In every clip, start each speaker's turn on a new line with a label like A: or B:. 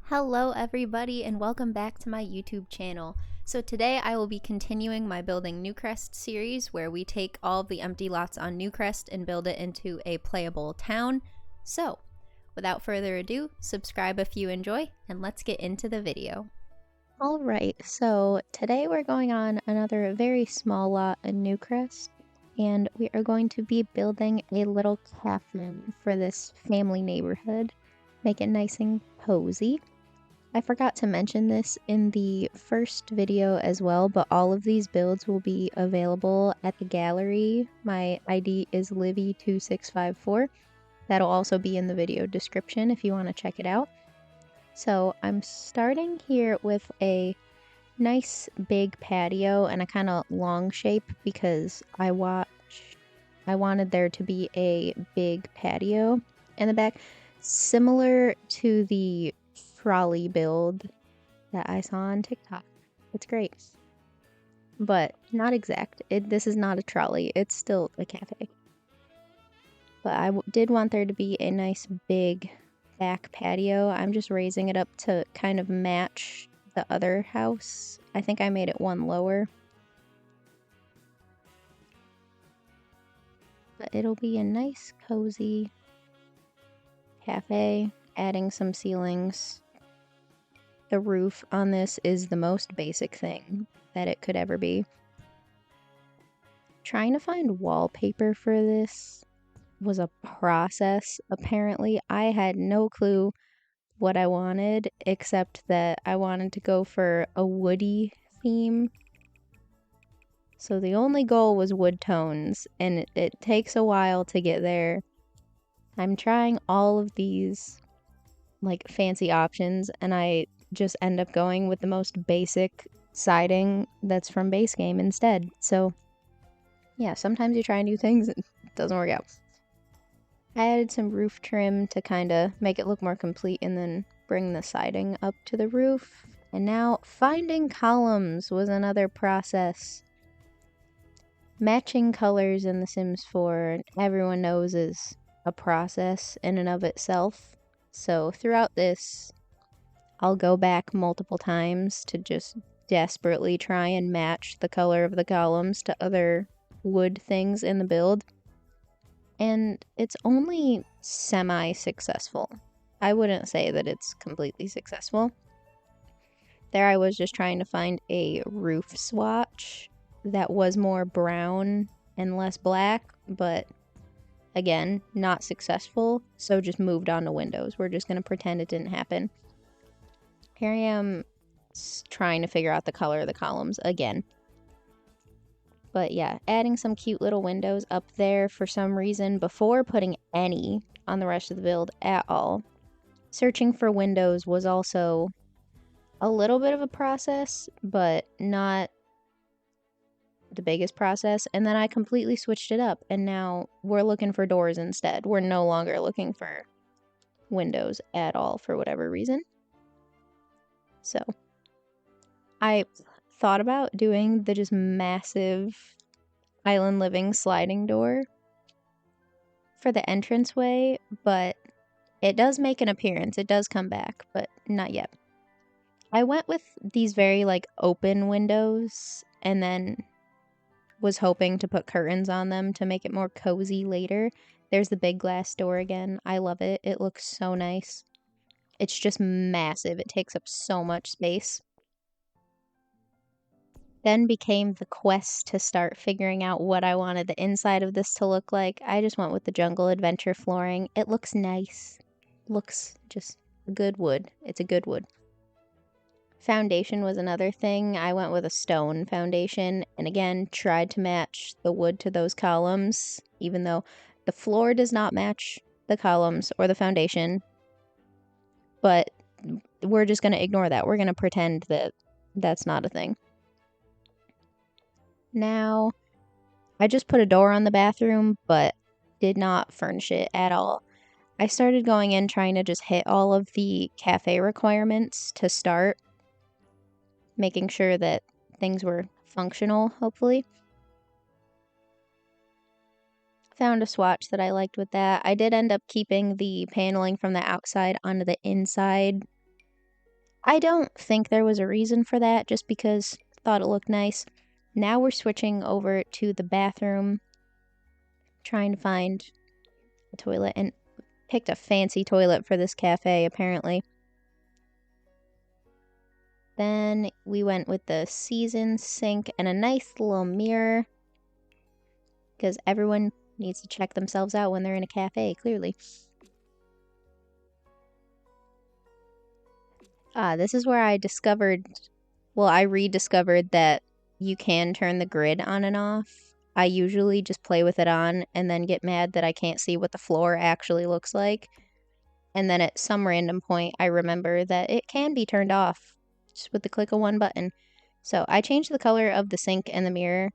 A: Hello everybody and welcome back to my YouTube channel. So today I will be continuing my Building Newcrest series where we take all of the empty lots on Newcrest and build it into a playable town. So without further ado, subscribe if you enjoy and let's get into the video.
B: Alright, so today we're going on another very small lot in Newcrest, and we are going to be building a little cafe for this family neighborhood. Make it nice and cozy. I forgot to mention this in the first video as well, but all of these builds will be available at the gallery. My ID is Livy2654. That'll also be in the video description if you want to check it out. So I'm starting here with a nice big patio and a kind of long shape because I wanted there to be a big patio in the back, similar to the trolley build that I saw on TikTok. It's great, but not exact. This is not a trolley, it's still a cafe. But I did want there to be a nice big back patio. I'm just raising it up to kind of match the other house. I think I made it one lower. But it'll be a nice, cozy cafe, adding some ceilings. The roof on this is the most basic thing that it could ever be. Trying to find wallpaper for this was a process. Apparently, I had no clue what I wanted, except that I wanted to go for a woody theme. So the only goal was wood tones, and it takes a while to get there. I'm trying all of these like fancy options, and I just end up going with the most basic siding that's from base game instead. So yeah, sometimes you try new things and it doesn't work out. I added some roof trim to kind of make it look more complete and then bring the siding up to the roof. And now finding columns was another process. Matching colors in The Sims 4, everyone knows, is a process in and of itself. So throughout this, I'll go back multiple times to just desperately try and match the color of the columns to other wood things in the build. And it's only semi-successful. I wouldn't say that it's completely successful. There I was just trying to find a roof swatch that was more brown and less black, but again, not successful, so just moved on to windows. We're just going to pretend it didn't happen. Here I am trying to figure out the color of the columns again. But yeah, adding some cute little windows up there for some reason before putting any on the rest of the build at all. Searching for windows was also a little bit of a process, but not the biggest process. And then I completely switched it up, and now we're looking for doors instead. We're no longer looking for windows at all for whatever reason. So I thought about doing the just massive island living sliding door for the entranceway, but it does make an appearance. It does come back, but not yet. I went with these very like open windows and then was hoping to put curtains on them to make it more cozy later. There's the big glass door again. I love it. It looks so nice. It's just massive. It takes up so much space. Then became the quest to start figuring out what I wanted the inside of this to look like. I just went with the jungle adventure flooring. It looks nice. Looks just a good wood. It's a good wood. Foundation was another thing. I went with a stone foundation and again tried to match the wood to those columns, even though the floor does not match the columns or the foundation. But we're just going to ignore that. We're going to pretend that that's not a thing. Now, I just put a door on the bathroom, but did not furnish it at all. I started going in trying to just hit all of the cafe requirements to start, making sure that things were functional, hopefully. Found a swatch that I liked with that. I did end up keeping the paneling from the outside onto the inside I don't think there was a reason for that, just because I thought it looked nice. Now we're switching over to the bathroom, trying to find a toilet, and picked a fancy toilet for this cafe, apparently. Then we went with the seasoned sink and a nice little mirror, because everyone needs to check themselves out when they're in a cafe, clearly. This is where I rediscovered that you can turn the grid on and off. I usually just play with it on and then get mad that I can't see what the floor actually looks like. And then at some random point, I remember that it can be turned off just with the click of one button. So I changed the color of the sink and the mirror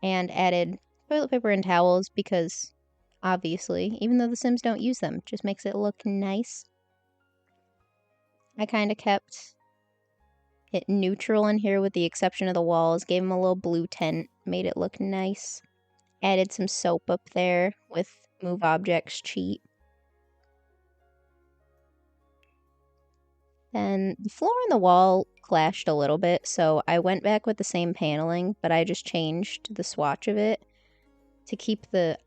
B: and added toilet paper and towels because, obviously, even though the Sims don't use them, it just makes it look nice. I kind of kept it neutral in here with the exception of the walls, gave them a little blue tint, made it look nice. Added some soap up there with Move Objects Cheat. Then the floor and the wall clashed a little bit, so I went back with the same paneling, but I just changed the swatch of it to keep the...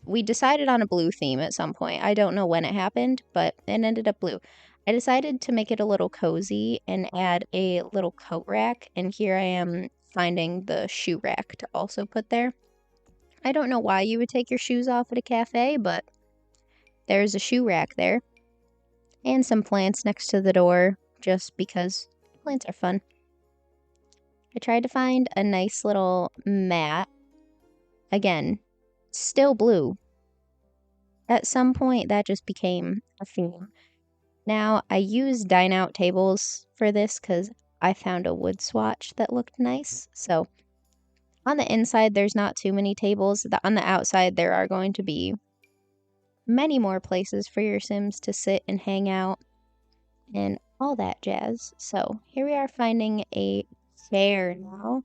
B: We decided on a blue theme at some point. I don't know when it happened, but it ended up blue. I decided to make it a little cozy and add a little coat rack, and here I am finding the shoe rack to also put there. I don't know why you would take your shoes off at a cafe, but there's a shoe rack there. And some plants next to the door, just because plants are fun. I tried to find a nice little mat. Again, still blue. At some point, that just became a theme. Now, I use dine-out tables for this because I found a wood swatch that looked nice. So, on the inside, there's not too many tables. On the outside, there are going to be many more places for your Sims to sit and hang out and all that jazz. So, here we are finding a chair now.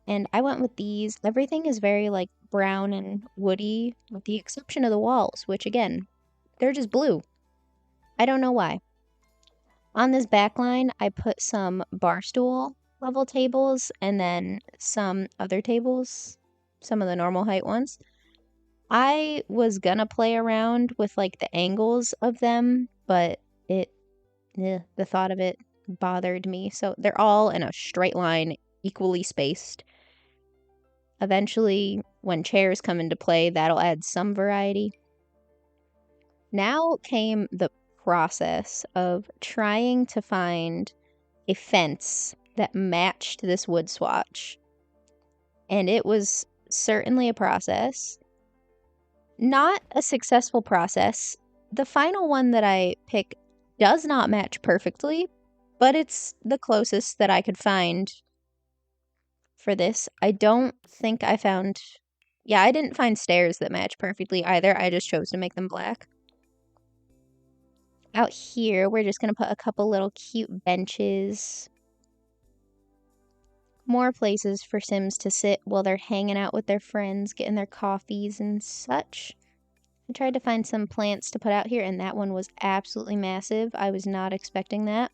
B: And I went with these. Everything is very, like, brown and woody, with the exception of the walls, which, again, they're just blue. I don't know why. On this back line, I put some bar stool level tables and then some other tables, some of the normal height ones. I was gonna play around with like the angles of them, but the thought of it bothered me. So they're all in a straight line, equally spaced. Eventually, when chairs come into play, that'll add some variety. Now came the process of trying to find a fence that matched this wood swatch. And it was certainly a process. Not a successful process. The final one that I pick does not match perfectly, but it's the closest that I could find for this. I don't think I found... Yeah, I didn't find stairs that match perfectly either. I just chose to make them black. Out here, we're just going to put a couple little cute benches. More places for Sims to sit while they're hanging out with their friends, getting their coffees and such. I tried to find some plants to put out here, and that one was absolutely massive. I was not expecting that.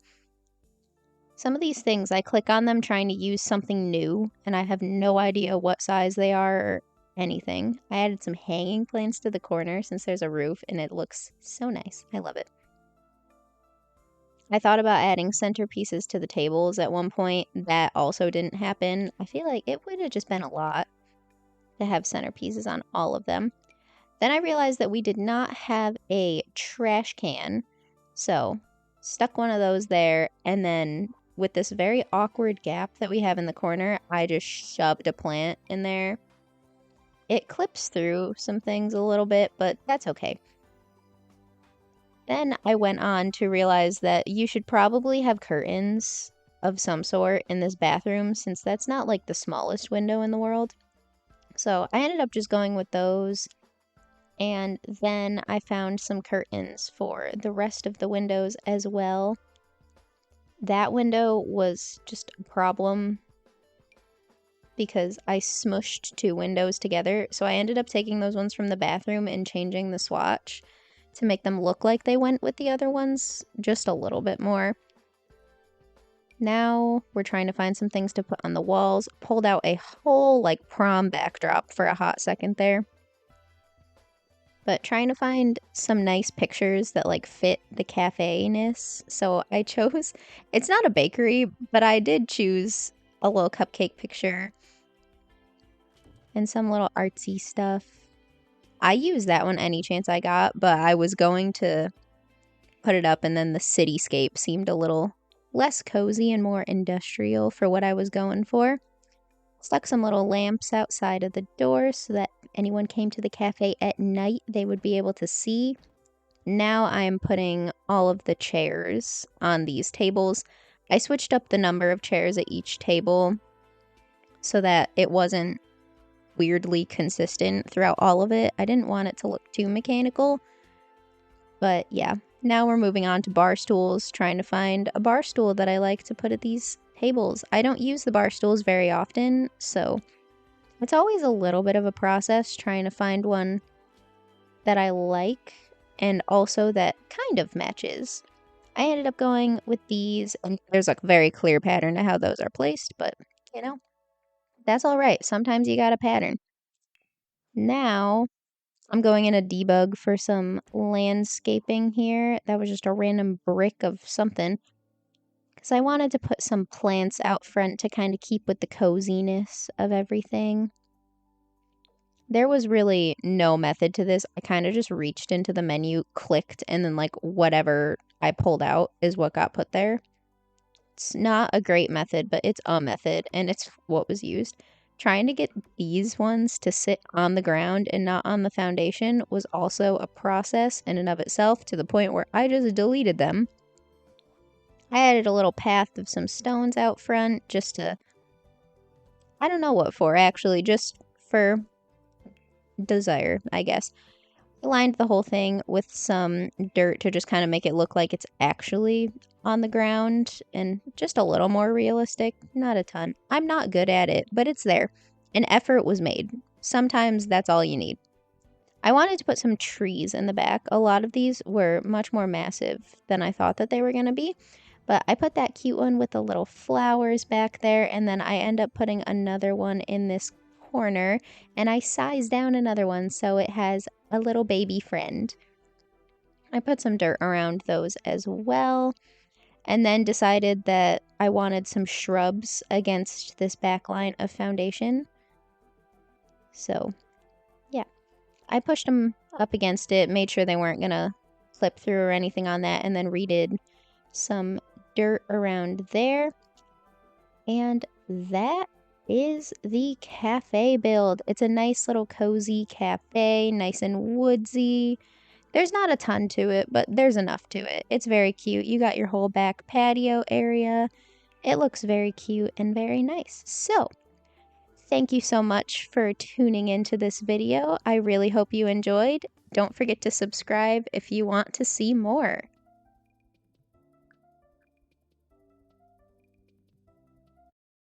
B: Some of these things, I click on them trying to use something new, and I have no idea what size they are or anything. I added some hanging plants to the corner since there's a roof, and it looks so nice. I love it. I thought about adding centerpieces to the tables at one point. That also didn't happen. I feel like it would have just been a lot to have centerpieces on all of them. Then I realized that we did not have a trash can, so stuck one of those there, and then with this very awkward gap that we have in the corner, I just shoved a plant in there. It clips through some things a little bit, but that's okay. Then I went on to realize that you should probably have curtains of some sort in this bathroom, since that's not like the smallest window in the world. So I ended up just going with those. And then I found some curtains for the rest of the windows as well. That window was just a problem because I smushed two windows together. So I ended up taking those ones from the bathroom and changing the swatch to make them look like they went with the other ones just a little bit more. Now we're trying to find some things to put on the walls. Pulled out a whole like prom backdrop for a hot second there. But trying to find some nice pictures that like fit the cafe-ness. So I chose, it's not a bakery, but I did choose a little cupcake picture and some little artsy stuff. I use that one any chance I got, but I was going to put it up and then the cityscape seemed a little less cozy and more industrial for what I was going for. Stuck some little lamps outside of the door so that if anyone came to the cafe at night, they would be able to see. Now I'm putting all of the chairs on these tables. I switched up the number of chairs at each table so that it wasn't weirdly consistent throughout all of it. I didn't want it to look too mechanical. But yeah, now we're moving on to bar stools, trying to find a bar stool that I like to put at these tables. I don't use the bar stools very often, so it's always a little bit of a process trying to find one that I like and also that kind of matches. I ended up going with these, and there's a very clear pattern to how those are placed, but you know, that's all right. Sometimes you got a pattern. Now I'm going in a debug for some landscaping here. That was just a random brick of something. Because I wanted to put some plants out front to kind of keep with the coziness of everything. There was really no method to this. I kind of just reached into the menu, clicked, and then like whatever I pulled out is what got put there. It's not a great method, but it's a method, and it's what was used. Trying to get these ones to sit on the ground and not on the foundation was also a process in and of itself, to the point where I just deleted them. I added a little path of some stones out front just to, I don't know what for actually, just for desire, I guess. I lined the whole thing with some dirt to just kind of make it look like it's actually on the ground and just a little more realistic. Not a ton. I'm not good at it, but it's there. An effort was made. Sometimes that's all you need. I wanted to put some trees in the back. A lot of these were much more massive than I thought that they were going to be. But I put that cute one with the little flowers back there, and then I end up putting another one in this corner, and I sized down another one so it has a little baby friend. I put some dirt around those as well, and then decided that I wanted some shrubs against this back line of foundation. So, yeah. I pushed them up against it, made sure they weren't going to clip through or anything on that, and then redid some dirt around there. And that is the cafe build. It's a nice little cozy cafe, nice and woodsy. There's not a ton to it, but there's enough to it. It's very cute. You got your whole back patio area. It looks very cute and very nice. So, thank you so much for tuning into this video. I really hope you enjoyed. Don't forget to subscribe if you want to see more.